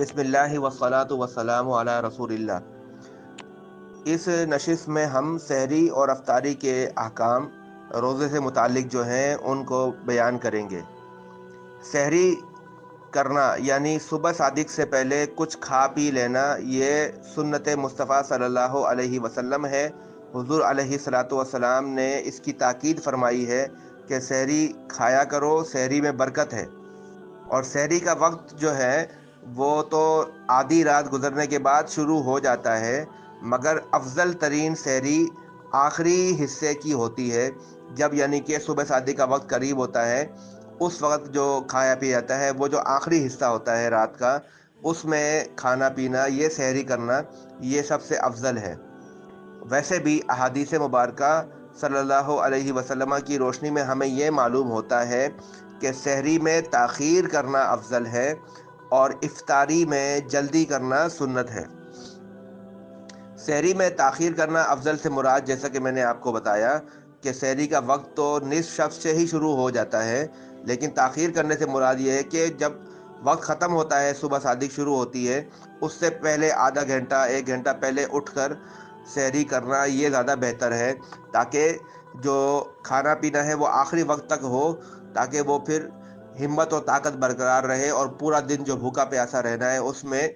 بسم اللہ والصلاۃ والسلام علی رسول اللہ۔ اس نشست میں ہم سحری اور افطاری کے احکام روزے سے متعلق جو ہیں ان کو بیان کریں گے۔ سحری کرنا یعنی صبح صادق سے پہلے کچھ کھا پی لینا، یہ سنت مصطفیٰ صلی اللہ علیہ وسلم ہے۔ حضور علیہ الصلاۃ والسلام نے اس کی تاکید فرمائی ہے کہ سحری کھایا کرو، سحری میں برکت ہے۔ اور سحری کا وقت جو ہے وہ تو آدھی رات گزرنے کے بعد شروع ہو جاتا ہے، مگر افضل ترین سحری آخری حصے کی ہوتی ہے، جب یعنی کہ صبح صادق کا وقت قریب ہوتا ہے۔ اس وقت جو کھایا پیا جاتا ہے، وہ جو آخری حصہ ہوتا ہے رات کا، اس میں کھانا پینا، یہ سحری کرنا، یہ سب سے افضل ہے۔ ویسے بھی احادیث مبارکہ صلی اللہ علیہ وسلم کی روشنی میں ہمیں یہ معلوم ہوتا ہے کہ سحری میں تاخیر کرنا افضل ہے اور افطاری میں جلدی کرنا سنت ہے۔ سحری میں تاخیر کرنا افضل سے مراد، جیسا کہ میں نے آپ کو بتایا کہ سحری کا وقت تو نصف شب سے ہی شروع ہو جاتا ہے، لیکن تاخیر کرنے سے مراد یہ ہے کہ جب وقت ختم ہوتا ہے، صبح صادق شروع ہوتی ہے، اس سے پہلے آدھا گھنٹہ ایک گھنٹہ پہلے اٹھ کر سحری کرنا یہ زیادہ بہتر ہے، تاکہ جو کھانا پینا ہے وہ آخری وقت تک ہو، تاکہ وہ پھر ہمت اور طاقت برقرار رہے اور پورا دن جو بھوکا پیاسا رہنا ہے اس میں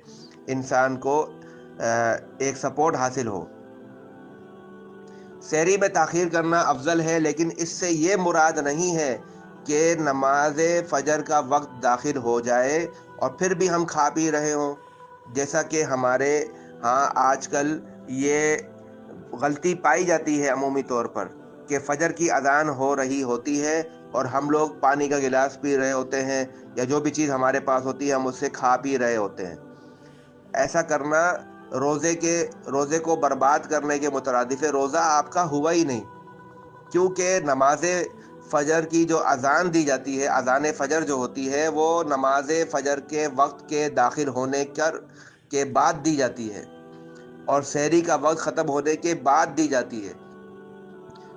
انسان کو ایک سپورٹ حاصل ہو۔ سحری میں تاخیر کرنا افضل ہے، لیکن اس سے یہ مراد نہیں ہے کہ نماز فجر کا وقت داخل ہو جائے اور پھر بھی ہم کھا پی رہے ہوں، جیسا کہ ہمارے ہاں آج کل یہ غلطی پائی جاتی ہے عمومی طور پر، کہ فجر کی اذان ہو رہی ہوتی ہے اور ہم لوگ پانی کا گلاس پی رہے ہوتے ہیں، یا جو بھی چیز ہمارے پاس ہوتی ہے ہم اس سے کھا پی رہے ہوتے ہیں۔ ایسا کرنا روزے کو برباد کرنے کے مترادف ہے۔ روزہ آپ کا ہوا ہی نہیں، کیونکہ نماز فجر کی جو اذان دی جاتی ہے، اذان فجر جو ہوتی ہے، وہ نماز فجر کے وقت کے داخل ہونے کے بعد دی جاتی ہے اور سحری کا وقت ختم ہونے کے بعد دی جاتی ہے۔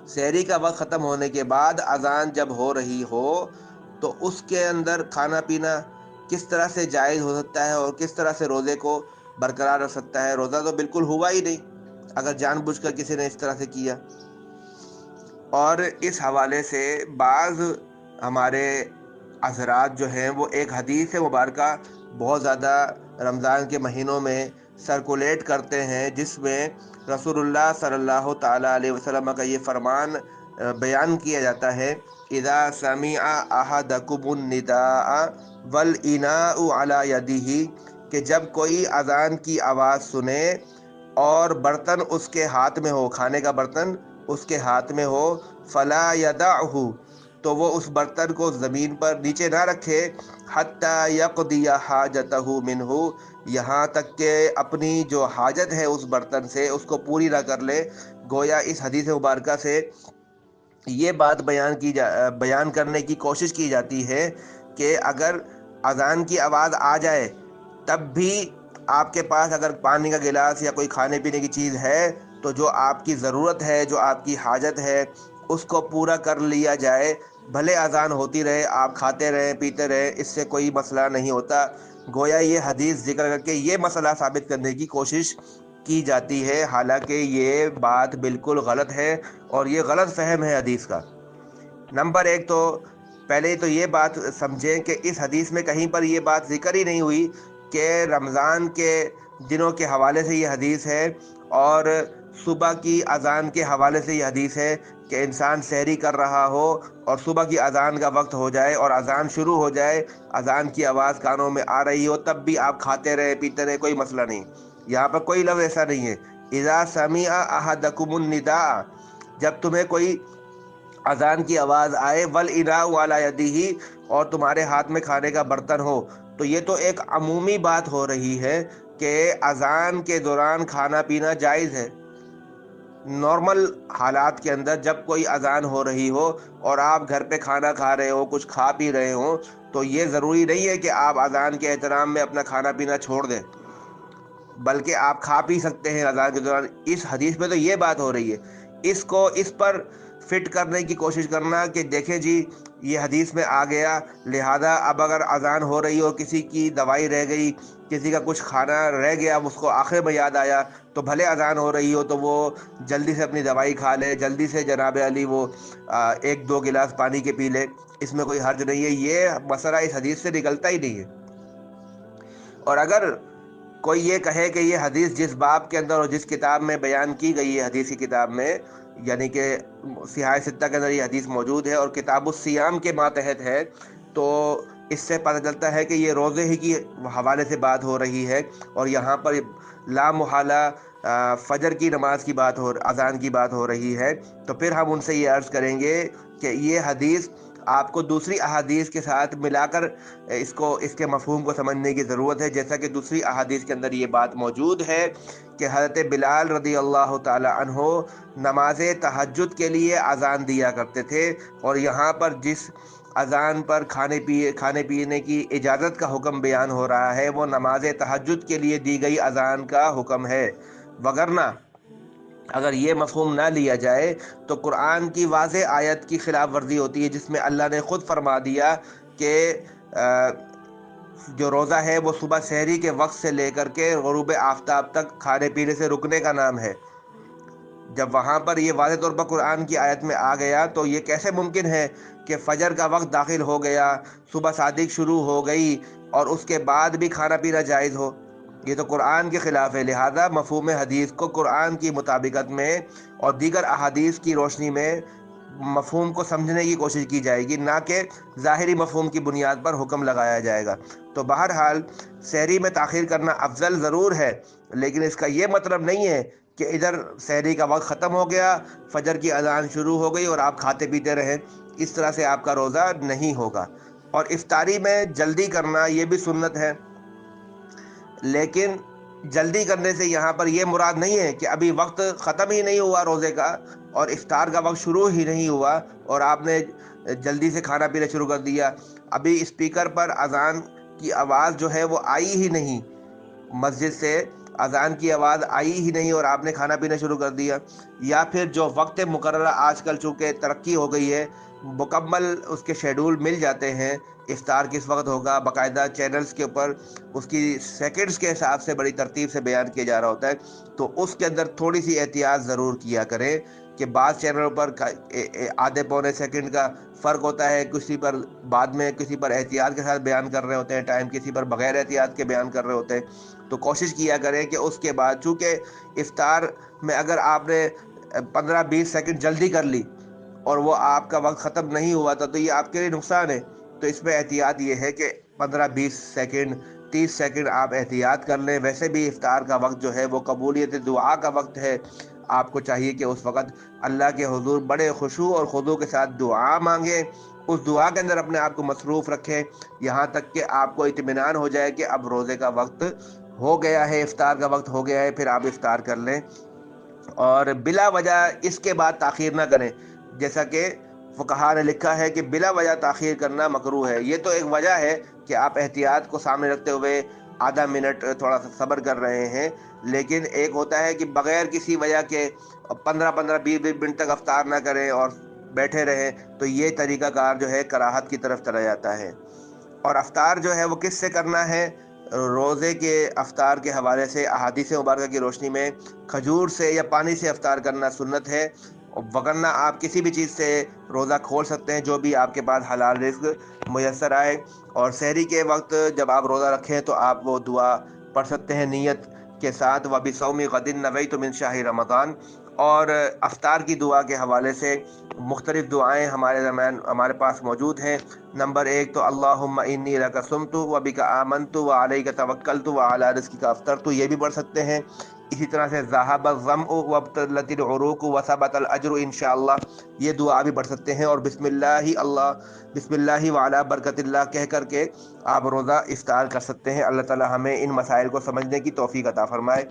سحری کا وقت ختم ہونے کے بعد اذان جب ہو رہی ہو تو اس کے اندر کھانا پینا کس طرح سے جائز ہو سکتا ہے اور کس طرح سے روزے کو برقرار رکھ سکتا ہے؟ روزہ تو بالکل ہوا ہی نہیں اگر جان بوجھ کر کسی نے اس طرح سے کیا۔ اور اس حوالے سے بعض ہمارے حضرات جو ہیں وہ ایک حدیث مبارکہ بہت زیادہ رمضان کے مہینوں میں سرکولیٹ کرتے ہیں، جس میں رسول اللہ صلی اللہ تعالیٰ علیہ وسلم کا یہ فرمان بیان کیا جاتا ہے: اذا سمع احدکم النداء والاناء علی یدہ، کہ جب کوئی اذان کی آواز سنے اور برتن اس کے ہاتھ میں ہو، کھانے کا برتن اس کے ہاتھ میں ہو، فلا یدعہ، تو وہ اس برتن کو زمین پر نیچے نہ رکھے، حتی یقضی حاجتہ منہ، یہاں تک کہ اپنی جو حاجت ہے اس برتن سے اس کو پوری نہ کر لے۔ گویا اس حدیث مبارکہ سے یہ بات بیان کرنے کی کوشش کی جاتی ہے کہ اگر اذان کی آواز آ جائے تب بھی آپ کے پاس اگر پانی کا گلاس یا کوئی کھانے پینے کی چیز ہے تو جو آپ کی ضرورت ہے، جو آپ کی حاجت ہے، اس کو پورا کر لیا جائے۔ بھلے اذان ہوتی رہے، آپ کھاتے رہیں پیتے رہیں، اس سے کوئی مسئلہ نہیں ہوتا۔ گویا یہ حدیث ذکر کر کے یہ مسئلہ ثابت کرنے کی کوشش کی جاتی ہے، حالانکہ یہ بات بالکل غلط ہے اور یہ غلط فہم ہے حدیث کا۔ نمبر ایک تو پہلے تو یہ بات سمجھیں کہ اس حدیث میں کہیں پر یہ بات ذکر ہی نہیں ہوئی کہ رمضان کے دنوں کے حوالے سے یہ حدیث ہے اور صبح کی اذان کے حوالے سے یہ حدیث ہے کہ انسان سحری کر رہا ہو اور صبح کی اذان کا وقت ہو جائے اور اذان شروع ہو جائے، اذان کی آواز کانوں میں آ رہی ہو، تب بھی آپ کھاتے رہے پیتے رہے، کوئی مسئلہ نہیں۔ یہاں پر کوئی لفظ ایسا نہیں ہے۔ اذا سمع احدکم النداء، جب تمہیں کوئی اذان کی آواز آئے، والاناء علی یدہ، اور تمہارے ہاتھ میں کھانے کا برتن ہو، تو یہ تو ایک عمومی بات ہو رہی ہے کہ اذان کے دوران کھانا پینا جائز ہے۔ نارمل حالات کے اندر جب کوئی اذان ہو رہی ہو اور آپ گھر پہ کھانا کھا رہے ہو، کچھ کھا پی رہے ہوں، تو یہ ضروری نہیں ہے کہ آپ اذان کے احترام میں اپنا کھانا پینا چھوڑ دیں، بلکہ آپ کھا پی سکتے ہیں اذان کے دوران۔ اس حدیث میں تو یہ بات ہو رہی ہے۔ اس پر فٹ کرنے کی کوشش کرنا کہ دیکھیں جی یہ حدیث میں آ گیا، لہذا اب اگر اذان ہو رہی ہو، کسی کی دوائی رہ گئی، کسی کا کچھ کھانا رہ گیا، اس کو آخر میں یاد آیا، تو بھلے اذان ہو رہی ہو تو وہ جلدی سے اپنی دوائی کھا لے، جلدی سے جناب علی وہ 1-2 گلاس پانی کے پی لے، اس میں کوئی حرج نہیں ہے۔ یہ مسئلہ اس حدیث سے نکلتا ہی نہیں ہے۔ اور اگر کوئی یہ کہے کہ یہ حدیث جس باب کے اندر اور جس کتاب میں بیان کی گئی ہے، حدیث کی کتاب میں، یعنی کہ صحاح ستہ کے اندر یہ حدیث موجود ہے اور کتاب الصیام کے ماتحت ہے، تو اس سے پتہ چلتا ہے کہ یہ روزے ہی کی حوالے سے بات ہو رہی ہے، اور یہاں پر لا محالہ فجر کی نماز کی بات اذان کی بات ہو رہی ہے۔ تو پھر ہم ان سے یہ عرض کریں گے کہ یہ حدیث آپ کو دوسری احادیث کے ساتھ ملا کر اس کے مفہوم کو سمجھنے کی ضرورت ہے، جیسا کہ دوسری احادیث کے اندر یہ بات موجود ہے کہ حضرت بلال رضی اللہ تعالی عنہ نماز تہجد کے لیے اذان دیا کرتے تھے، اور یہاں پر جس اذان پر کھانے پینے کی اجازت کا حکم بیان ہو رہا ہے وہ نماز تہجد کے لیے دی گئی اذان کا حکم ہے۔ وگرنہ اگر یہ مفہوم نہ لیا جائے تو قرآن کی واضح آیت کی خلاف ورزی ہوتی ہے، جس میں اللہ نے خود فرما دیا کہ جو روزہ ہے وہ صبح سحری کے وقت سے لے کر کے غروب آفتاب تک کھانے پینے سے رکنے کا نام ہے۔ جب وہاں پر یہ واضح طور پر قرآن کی آیت میں آ گیا تو یہ کیسے ممکن ہے کہ فجر کا وقت داخل ہو گیا، صبح صادق شروع ہو گئی اور اس کے بعد بھی کھانا پینا جائز ہو؟ یہ تو قرآن کے خلاف ہے۔ لہذا مفہوم حدیث کو قرآن کی مطابقت میں اور دیگر احادیث کی روشنی میں مفہوم کو سمجھنے کی کوشش کی جائے گی، نہ کہ ظاہری مفہوم کی بنیاد پر حکم لگایا جائے گا۔ تو بہرحال سحری میں تاخیر کرنا افضل ضرور ہے، لیکن اس کا یہ مطلب نہیں ہے کہ ادھر سحری کا وقت ختم ہو گیا، فجر کی اذان شروع ہو گئی اور آپ کھاتے پیتے رہیں، اس طرح سے آپ کا روزہ نہیں ہوگا۔ اور افطاری میں جلدی کرنا یہ بھی سنت ہے، لیکن جلدی کرنے سے یہاں پر یہ مراد نہیں ہے کہ ابھی وقت ختم ہی نہیں ہوا روزے کا اور افطار کا وقت شروع ہی نہیں ہوا اور آپ نے جلدی سے کھانا پینا شروع کر دیا، ابھی اسپیکر پر اذان کی آواز جو ہے وہ آئی ہی نہیں، مسجد سے اذان کی آواز آئی ہی نہیں اور آپ نے کھانا پینا شروع کر دیا۔ یا پھر جو وقت مقررہ آج کل چونکہ ترقی ہو گئی ہے، مکمل اس کے شیڈول مل جاتے ہیں، افطار کس وقت ہوگا، باقاعدہ چینلز کے اوپر اس کی سیکنڈز کے حساب سے بڑی ترتیب سے بیان کیا جا رہا ہوتا ہے، تو اس کے اندر تھوڑی سی احتیاط ضرور کیا کریں کہ بعض چینلوں پر آدھے پونے سیکنڈ کا فرق ہوتا ہے، کسی پر بعد میں کسی پر احتیاط کے ساتھ بیان کر رہے ہوتے ہیں ٹائم، کسی پر بغیر احتیاط کے بیان کر رہے ہوتے ہیں، تو کوشش کیا کریں کہ اس کے بعد، چونکہ افطار میں اگر آپ نے 15-20 سیکنڈ جلدی کر لی اور وہ آپ کا وقت ختم نہیں ہوا تھا تو یہ آپ کے لیے نقصان ہے۔ تو اس میں احتیاط یہ ہے کہ 15-20 سیکنڈ 30 سیکنڈ آپ احتیاط کر لیں۔ ویسے بھی افطار کا وقت جو ہے وہ قبولیت دعا کا وقت ہے، آپ کو چاہیے کہ اس وقت اللہ کے حضور بڑے خشوع اور خضوع کے ساتھ دعا مانگیں، اس دعا کے اندر اپنے آپ کو مصروف رکھیں یہاں تک کہ آپ کو اطمینان ہو جائے کہ اب روزے کا وقت ہو گیا ہے، افطار کا وقت ہو گیا ہے، پھر آپ افطار کر لیں اور بلا وجہ اس کے بعد تاخیر نہ کریں، جیسا کہ فقہا نے لکھا ہے کہ بلا وجہ تاخیر کرنا مکروہ ہے۔ یہ تو ایک وجہ ہے کہ آپ احتیاط کو سامنے رکھتے ہوئے آدھا منٹ تھوڑا سا صبر کر رہے ہیں، لیکن ایک ہوتا ہے کہ بغیر کسی وجہ کے 15-20 منٹ تک افطار نہ کریں اور بیٹھے رہیں، تو یہ طریقہ کار جو ہے کراہت کی طرف چلا جاتا ہے۔ اور افطار جو ہے وہ کس سے کرنا ہے؟ روزے کے افطار کے حوالے سے احادیث مبارکہ کی روشنی میں کھجور سے یا پانی سے افطار کرنا سنت ہے، وگرنہ آپ کسی بھی چیز سے روزہ کھول سکتے ہیں جو بھی آپ کے پاس حلال رزق میسر آئے۔ اور سحری کے وقت جب آپ روزہ رکھیں تو آپ وہ دعا پڑھ سکتے ہیں نیت کے ساتھ، وَبِصَوْمِ غَدٍ نَوَيْتُ مِنْ شَهْرِ رمضان۔ اور افطار کی دعا کے حوالے سے مختلف دعائیں ہمارے پاس موجود ہیں۔ نمبر 1 تو اللہم انی لک صمت وبک آمنت وعلیک توکلت وعلی رزقک افطرت، یہ بھی پڑھ سکتے ہیں۔ اسی طرح سے ذہب الظمأ وابتلت العروق وثبت الاجر انشاءاللہ، یہ دعا بھی پڑھ سکتے ہیں۔ اور بسم اللہ وعلی برکت اللہ کہہ کر کے آپ روزہ افطار کر سکتے ہیں۔ اللہ تعالی ہمیں ان مسائل کو سمجھنے کی توفیق عطا فرمائے۔